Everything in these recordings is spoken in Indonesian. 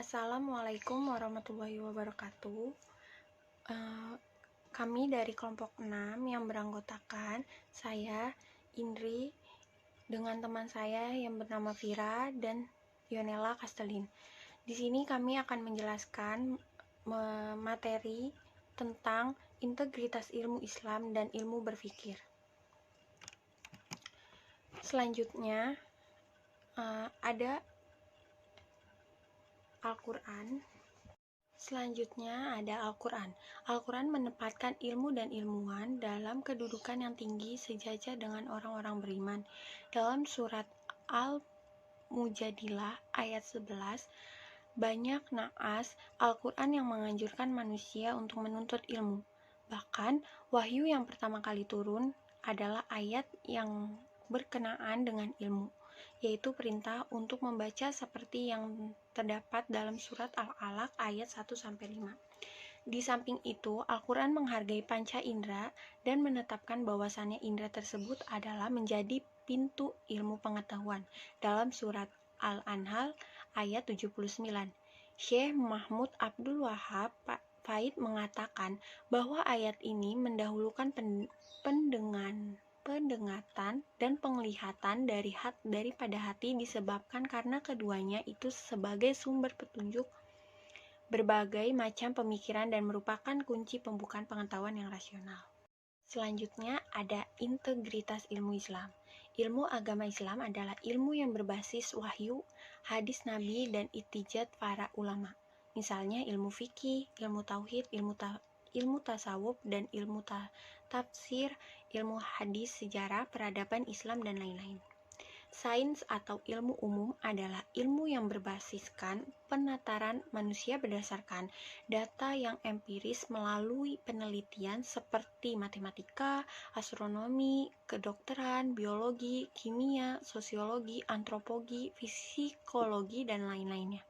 Assalamualaikum warahmatullahi wabarakatuh. Kami dari kelompok 6 yang beranggotakan saya, Indri, dengan teman saya yang bernama Vira dan Yonela Kastelin. Di sini kami akan menjelaskan materi tentang integritas ilmu Islam dan ilmu berpikir. Selanjutnya ada Al-Quran. Al-Quran menempatkan ilmu dan ilmuwan dalam kedudukan yang tinggi sejajar dengan orang-orang beriman. Dalam surat Al-Mujadilah ayat 11, banyak naas Al-Quran yang menganjurkan manusia untuk menuntut ilmu. Bahkan, wahyu yang pertama kali turun adalah ayat yang berkenaan dengan ilmu, yaitu perintah untuk membaca seperti yang terdapat dalam surat Al-Alaq ayat 1-5. Di samping itu, Al-Quran menghargai panca indera dan menetapkan bahwasannya indera tersebut adalah menjadi pintu ilmu pengetahuan dalam surat Al-An'am ayat 79. Syekh Mahmud Abdul Wahab Faid mengatakan bahwa ayat ini mendahulukan pendengatan dan penglihatan daripada hati disebabkan karena keduanya itu sebagai sumber petunjuk berbagai macam pemikiran dan merupakan kunci pembukaan pengetahuan yang rasional. Selanjutnya ada integritas ilmu Islam. Ilmu agama Islam adalah ilmu yang berbasis wahyu, hadis Nabi, dan ijtihad para ulama. Misalnya ilmu fikih, ilmu tauhid, ilmu tasawuf, dan ilmu tafsir, ilmu hadis, sejarah, peradaban Islam, dan lain-lain. Sains atau ilmu umum adalah ilmu yang berbasiskan penataran manusia berdasarkan data yang empiris melalui penelitian seperti matematika, astronomi, kedokteran, biologi, kimia, sosiologi, antropologi, psikologi, dan lain-lainnya.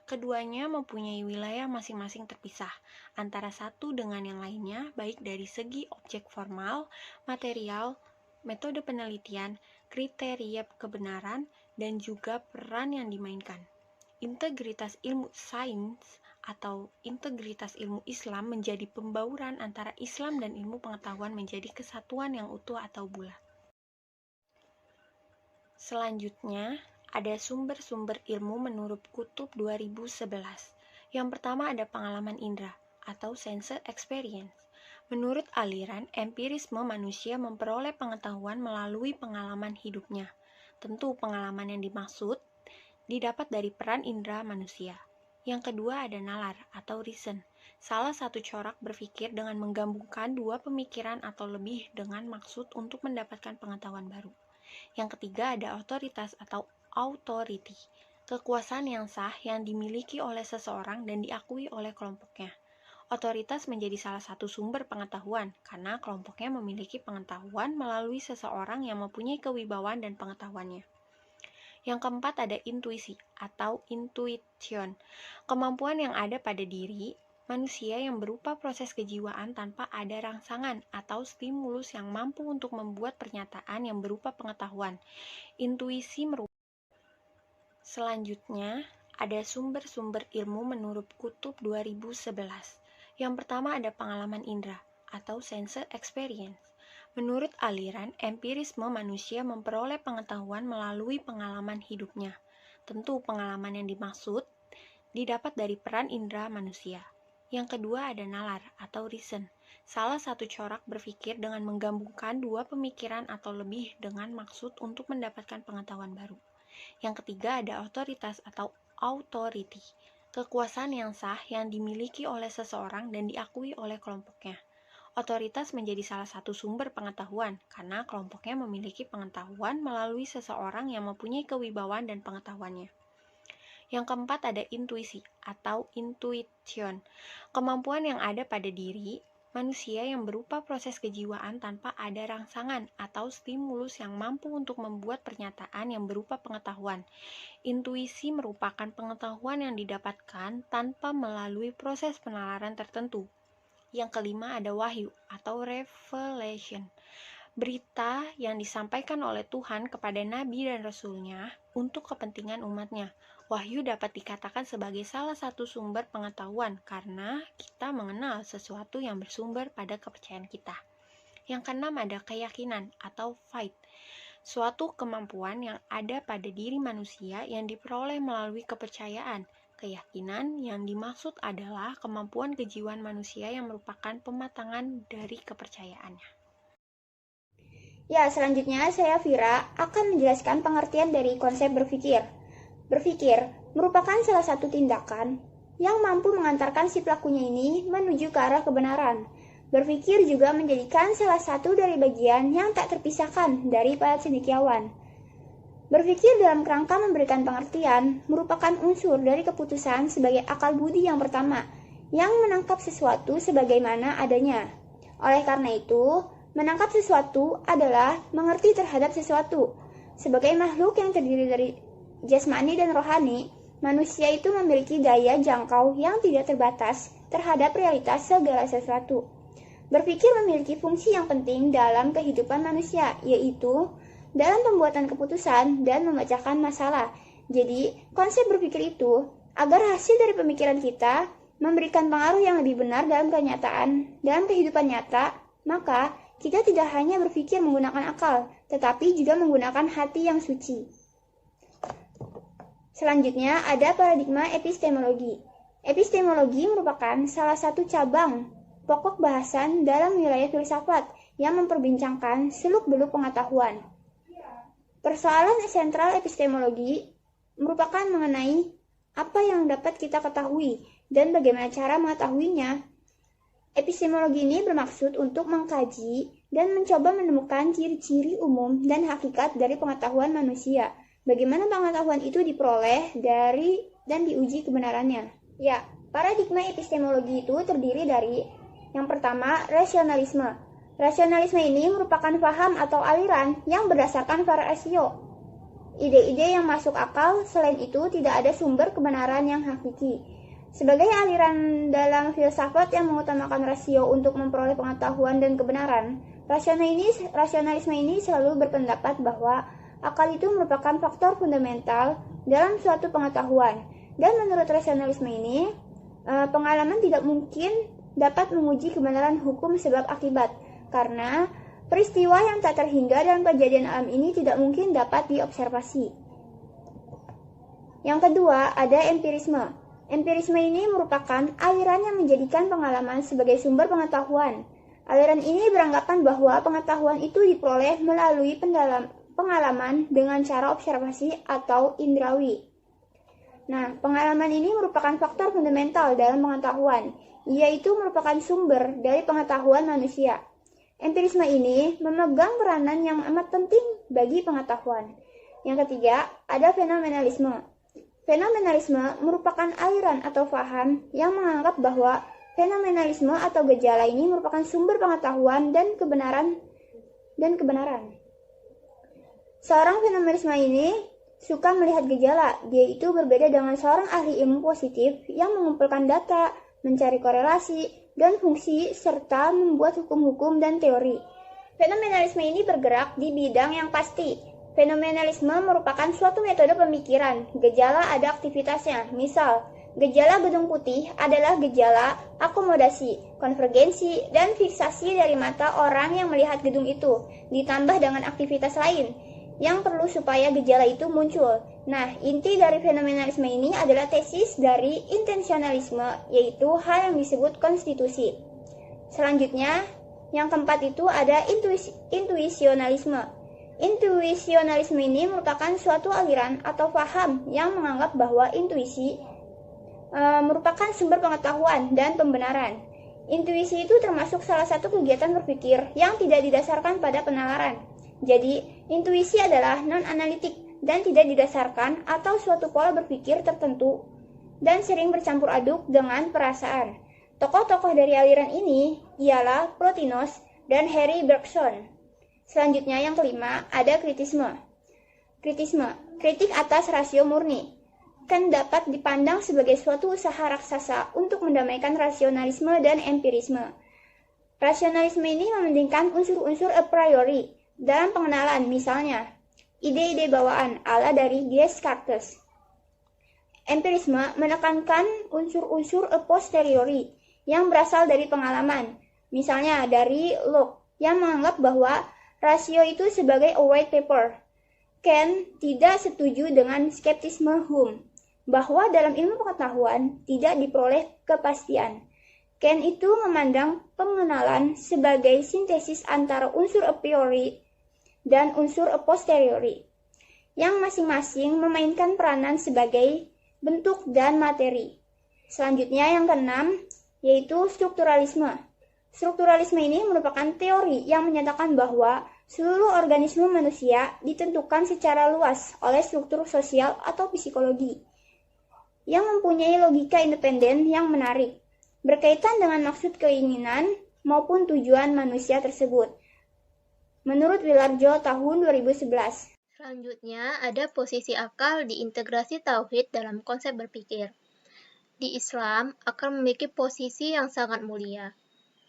Keduanya mempunyai wilayah masing-masing terpisah antara satu dengan yang lainnya, baik dari segi objek formal, material, metode penelitian, kriteria kebenaran, dan juga peran yang dimainkan. Integritas ilmu sains atau integritas ilmu Islam menjadi pembauran antara Islam dan ilmu pengetahuan menjadi kesatuan yang utuh atau bulat. Selanjutnya, ada sumber-sumber ilmu menurut Kutub 2011. Yang pertama ada pengalaman indera atau sense experience. Menurut aliran empirisme, manusia memperoleh pengetahuan melalui pengalaman hidupnya. Tentu pengalaman yang dimaksud didapat dari peran indera manusia. Yang kedua ada nalar atau reason. Salah satu corak berpikir dengan menggabungkan dua pemikiran atau lebih dengan maksud untuk mendapatkan pengetahuan baru. Yang ketiga ada otoritas atau authority. Kekuasaan yang sah yang dimiliki oleh seseorang dan diakui oleh kelompoknya. Otoritas menjadi salah satu sumber pengetahuan karena kelompoknya memiliki pengetahuan melalui seseorang yang mempunyai kewibawaan dan pengetahuannya. Yang keempat ada intuisi atau intuition, kemampuan yang ada pada diri manusia yang berupa proses kejiwaan tanpa ada rangsangan atau stimulus yang mampu untuk membuat pernyataan yang berupa pengetahuan. Intuisi merupakan. Selanjutnya, ada sumber-sumber ilmu menurut Kutub 2011. Yang pertama ada pengalaman indera atau sense experience. Menurut aliran empirisme, manusia memperoleh pengetahuan melalui pengalaman hidupnya. Tentu pengalaman yang dimaksud didapat dari peran indera manusia. Yang kedua ada nalar atau reason. Salah satu corak berpikir dengan menggabungkan dua pemikiran atau lebih dengan maksud untuk mendapatkan pengetahuan baru. Yang ketiga ada otoritas atau authority. Kekuasaan yang sah yang dimiliki oleh seseorang dan diakui oleh kelompoknya. Otoritas menjadi salah satu sumber pengetahuan karena kelompoknya memiliki pengetahuan melalui seseorang yang mempunyai kewibawaan dan pengetahuannya. Yang keempat ada intuisi atau intuition, kemampuan yang ada pada diri manusia yang berupa proses kejiwaan tanpa ada rangsangan atau stimulus yang mampu untuk membuat pernyataan yang berupa pengetahuan. Intuisi merupakan pengetahuan yang didapatkan tanpa melalui proses penalaran tertentu. Yang kelima ada wahyu atau revelation. berita yang disampaikan oleh Tuhan kepada Nabi dan Rasul-Nya untuk kepentingan umatnya. Wahyu dapat dikatakan sebagai salah satu sumber pengetahuan karena kita mengenal sesuatu yang bersumber pada kepercayaan kita. Yang keenam ada keyakinan atau faith, suatu kemampuan yang ada pada diri manusia yang diperoleh melalui kepercayaan. Keyakinan yang dimaksud adalah kemampuan kejiwaan manusia yang merupakan pematangan dari kepercayaannya. Ya, selanjutnya saya Vira akan menjelaskan pengertian dari konsep berpikir. Berpikir merupakan salah satu tindakan yang mampu mengantarkan si pelakunya ini menuju ke arah kebenaran. Berpikir juga menjadikan salah satu dari bagian yang tak terpisahkan dari para cendekiawan. Berpikir dalam kerangka memberikan pengertian merupakan unsur dari keputusan sebagai akal budi yang pertama, yang menangkap sesuatu sebagaimana adanya. Oleh karena itu, menangkap sesuatu adalah mengerti terhadap sesuatu. Sebagai makhluk yang terdiri dari jasmani dan rohani, manusia itu memiliki daya jangkau yang tidak terbatas terhadap realitas segala sesuatu. Berpikir memiliki fungsi yang penting dalam kehidupan manusia, yaitu dalam pembuatan keputusan dan memecahkan masalah. Jadi, konsep berpikir itu agar hasil dari pemikiran kita memberikan pengaruh yang lebih benar dalam kenyataan, dalam kehidupan nyata, maka kita tidak hanya berpikir menggunakan akal, tetapi juga menggunakan hati yang suci. Selanjutnya ada paradigma epistemologi. Epistemologi merupakan salah satu cabang pokok bahasan dalam wilayah filsafat yang memperbincangkan seluk-beluk pengetahuan. Persoalan sentral epistemologi merupakan mengenai apa yang dapat kita ketahui dan bagaimana cara mengetahuinya. Epistemologi ini bermaksud untuk mengkaji dan mencoba menemukan ciri-ciri umum dan hakikat dari pengetahuan manusia. Bagaimana pengetahuan itu diperoleh dari dan diuji kebenarannya. Ya, paradigma epistemologi itu terdiri dari yang pertama, rasionalisme. Rasionalisme ini merupakan paham atau aliran yang berdasarkan rasio. Ide-ide yang masuk akal, selain itu tidak ada sumber kebenaran yang hakiki. Sebagai aliran dalam filsafat yang mengutamakan rasio untuk memperoleh pengetahuan dan kebenaran, rasionalisme ini selalu berpendapat bahwa akal itu merupakan faktor fundamental dalam suatu pengetahuan. Dan menurut rasionalisme ini, pengalaman tidak mungkin dapat menguji kebenaran hukum sebab akibat, karena peristiwa yang tak terhingga dalam kejadian alam ini tidak mungkin dapat diobservasi. Yang kedua, ada empirisme. Empirisme ini merupakan aliran yang menjadikan pengalaman sebagai sumber pengetahuan. Aliran ini beranggapan bahwa pengetahuan itu diperoleh melalui pengalaman dengan cara observasi atau indrawi. Nah, pengalaman ini merupakan faktor fundamental dalam pengetahuan, yaitu merupakan sumber dari pengetahuan manusia. Empirisme ini memegang peranan yang amat penting bagi pengetahuan. Yang ketiga, ada fenomenalisme. Fenomenalisme merupakan aliran atau paham yang menganggap bahwa fenomenalisme atau gejala ini merupakan sumber pengetahuan dan kebenaran. Seorang fenomenalisme ini suka melihat gejala. Dia itu berbeda dengan seorang ahli ilmu positif yang mengumpulkan data, mencari korelasi dan fungsi, serta membuat hukum-hukum dan teori. Fenomenalisme ini bergerak di bidang yang pasti. Fenomenalisme merupakan suatu metode pemikiran. Gejala ada aktivitasnya. Misal, gejala gedung putih adalah gejala akomodasi, konvergensi, dan fiksasi dari mata orang yang melihat gedung itu, ditambah dengan aktivitas lain yang perlu supaya gejala itu muncul. Nah, inti dari fenomenalisme ini adalah tesis dari intensionalisme, yaitu hal yang disebut konstitusi. Selanjutnya, yang keempat itu ada intuisionalisme. Intuisionalisme ini merupakan suatu aliran atau paham yang menganggap bahwa intuisi merupakan sumber pengetahuan dan pembenaran. Intuisi itu termasuk salah satu kegiatan berpikir yang tidak didasarkan pada penalaran. Jadi, intuisi adalah non-analitik dan tidak didasarkan atau suatu pola berpikir tertentu dan sering bercampur aduk dengan perasaan. Tokoh-tokoh dari aliran ini ialah Plotinus dan Henry Bergson. Selanjutnya yang kelima, ada kritisme. Kritik atas rasio murni, kan dapat dipandang sebagai suatu usaha raksasa untuk mendamaikan rasionalisme dan empirisme. Rasionalisme ini mementingkan unsur-unsur a priori dalam pengenalan, misalnya ide-ide bawaan ala dari Descartes. Empirisme menekankan unsur-unsur a posteriori yang berasal dari pengalaman, misalnya dari Locke yang menganggap bahwa rasio itu sebagai a white paper. Kant tidak setuju dengan skeptisme Hume, bahwa dalam ilmu pengetahuan tidak diperoleh kepastian. Kant itu memandang pengenalan sebagai sintesis antara unsur a priori dan unsur a posteriori, yang masing-masing memainkan peranan sebagai bentuk dan materi. Selanjutnya yang keenam, yaitu strukturalisme. Strukturalisme ini merupakan teori yang menyatakan bahwa seluruh organisme manusia ditentukan secara luas oleh struktur sosial atau psikologi, yang mempunyai logika independen yang menarik, berkaitan dengan maksud keinginan maupun tujuan manusia tersebut. Menurut Willarjo tahun 2011. Selanjutnya, ada posisi akal di integrasi tauhid dalam konsep berpikir. Di Islam, akal memiliki posisi yang sangat mulia.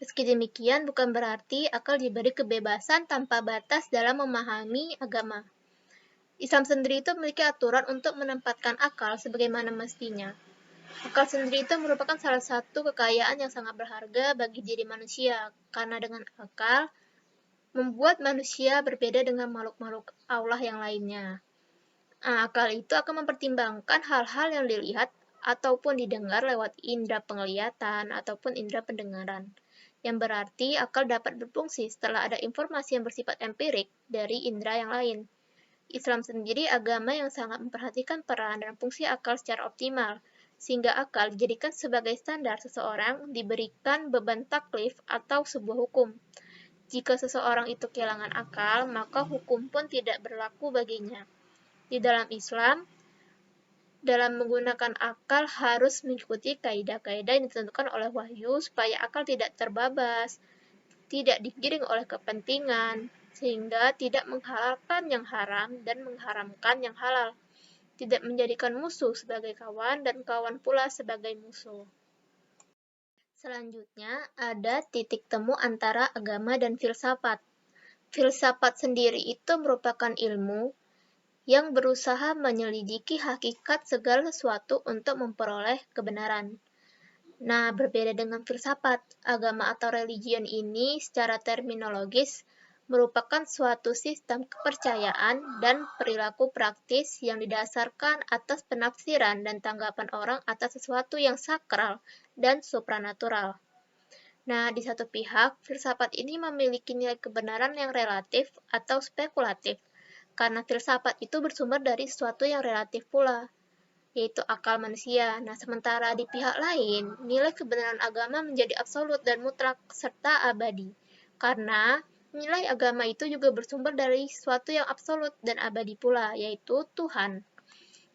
Meski demikian, bukan berarti akal diberi kebebasan tanpa batas dalam memahami agama. Islam sendiri itu memiliki aturan untuk menempatkan akal sebagaimana mestinya. Akal sendiri itu merupakan salah satu kekayaan yang sangat berharga bagi diri manusia, karena dengan akal membuat manusia berbeda dengan makhluk-makhluk Allah yang lainnya. Akal itu akan mempertimbangkan hal-hal yang dilihat ataupun didengar lewat indera penglihatan ataupun indera pendengaran, yang berarti akal dapat berfungsi setelah ada informasi yang bersifat empirik dari indera yang lain. Islam sendiri agama yang sangat memperhatikan peran dan fungsi akal secara optimal, sehingga akal dijadikan sebagai standar seseorang diberikan beban taklif atau sebuah hukum. Jika seseorang itu kehilangan akal, maka hukum pun tidak berlaku baginya. Di dalam Islam, dalam menggunakan akal harus mengikuti kaidah-kaidah yang ditentukan oleh wahyu supaya akal tidak terbabas, tidak digiring oleh kepentingan, sehingga tidak menghalalkan yang haram dan mengharamkan yang halal, tidak menjadikan musuh sebagai kawan dan kawan pula sebagai musuh. Selanjutnya, ada titik temu antara agama dan filsafat. Filsafat sendiri itu merupakan ilmu yang berusaha menyelidiki hakikat segala sesuatu untuk memperoleh kebenaran. Nah, berbeda dengan filsafat, agama atau religion ini secara terminologis merupakan suatu sistem kepercayaan dan perilaku praktis yang didasarkan atas penafsiran dan tanggapan orang atas sesuatu yang sakral dan supranatural. Nah, di satu pihak, filsafat ini memiliki nilai kebenaran yang relatif atau spekulatif, karena filsafat itu bersumber dari sesuatu yang relatif pula, yaitu akal manusia. Nah, sementara di pihak lain, nilai kebenaran agama menjadi absolut dan mutlak serta abadi. Karena nilai agama itu juga bersumber dari sesuatu yang absolut dan abadi pula, yaitu Tuhan.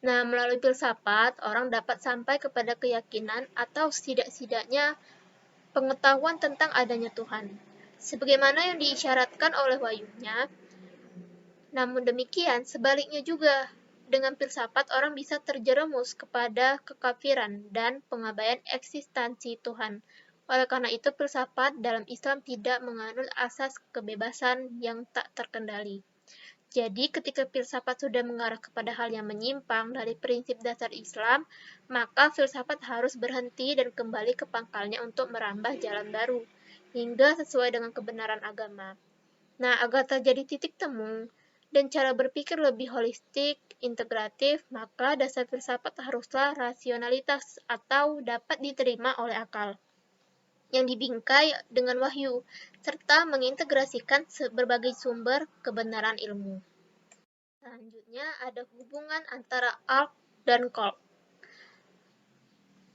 Nah, melalui filsafat, orang dapat sampai kepada keyakinan atau setidak-tidaknya pengetahuan tentang adanya Tuhan, sebagaimana yang diisyaratkan oleh wahyunya. Namun demikian, sebaliknya juga, dengan filsafat orang bisa terjerumus kepada kekafiran dan pengabaian eksistensi Tuhan. Oleh karena itu, filsafat dalam Islam tidak menganut asas kebebasan yang tak terkendali. Jadi, ketika filsafat sudah mengarah kepada hal yang menyimpang dari prinsip dasar Islam, maka filsafat harus berhenti dan kembali ke pangkalnya untuk merambah jalan baru, hingga sesuai dengan kebenaran agama. Nah, agar terjadi titik temu dan cara berpikir lebih holistik, integratif, maka dasar filsafat haruslah rasionalitas atau dapat diterima oleh akal, yang dibingkai dengan wahyu, serta mengintegrasikan berbagai sumber kebenaran ilmu. Selanjutnya ada hubungan antara arc dan kolk.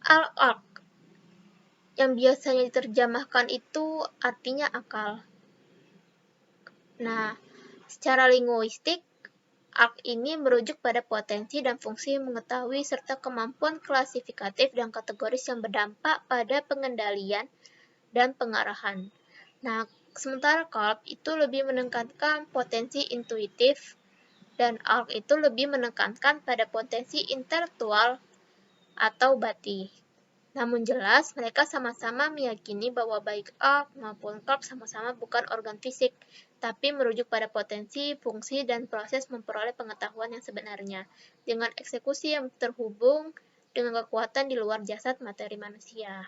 Arc yang biasanya diterjemahkan itu artinya akal. Nah, secara linguistik, arc ini merujuk pada potensi dan fungsi mengetahui serta kemampuan klasifikatif dan kategoris yang berdampak pada pengendalian dan pengarahan. Nah, sementara kolk itu lebih menekankan potensi intuitif dan arc itu lebih menekankan pada potensi intelektual atau bati. Namun jelas, mereka sama-sama meyakini bahwa baik A maupun Clark sama-sama bukan organ fisik, tapi merujuk pada potensi, fungsi, dan proses memperoleh pengetahuan yang sebenarnya, dengan eksekusi yang terhubung dengan kekuatan di luar jasad materi manusia.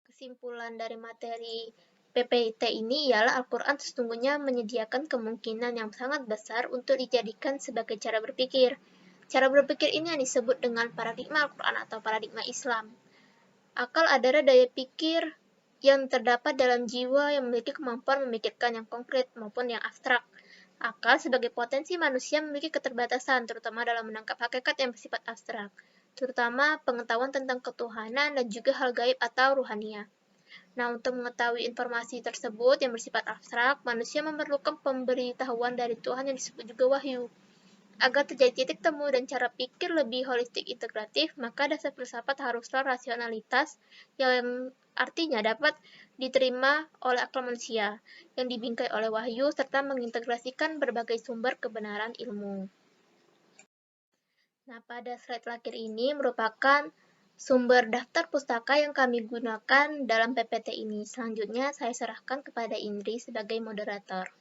Kesimpulan dari materi PPT ini ialah Al-Quran sesungguhnya menyediakan kemungkinan yang sangat besar untuk dijadikan sebagai cara berpikir. Cara berpikir ini yang disebut dengan paradigma Al-Quran atau paradigma Islam. Akal adalah daya pikir yang terdapat dalam jiwa yang memiliki kemampuan memikirkan yang konkret maupun yang abstrak. Akal sebagai potensi manusia memiliki keterbatasan, terutama dalam menangkap hakikat yang bersifat abstrak, terutama pengetahuan tentang ketuhanan dan juga hal gaib atau ruhania. Nah, untuk mengetahui informasi tersebut yang bersifat abstrak, manusia memerlukan pemberitahuan dari Tuhan yang disebut juga wahyu. Agar terjadi titik temu dan cara pikir lebih holistik integratif, maka dasar filsafat haruslah rasionalitas yang artinya dapat diterima oleh akal manusia, yang dibingkai oleh wahyu, serta mengintegrasikan berbagai sumber kebenaran ilmu. Nah, pada slide terakhir ini merupakan sumber daftar pustaka yang kami gunakan dalam PPT ini. Selanjutnya, saya serahkan kepada Indri sebagai moderator.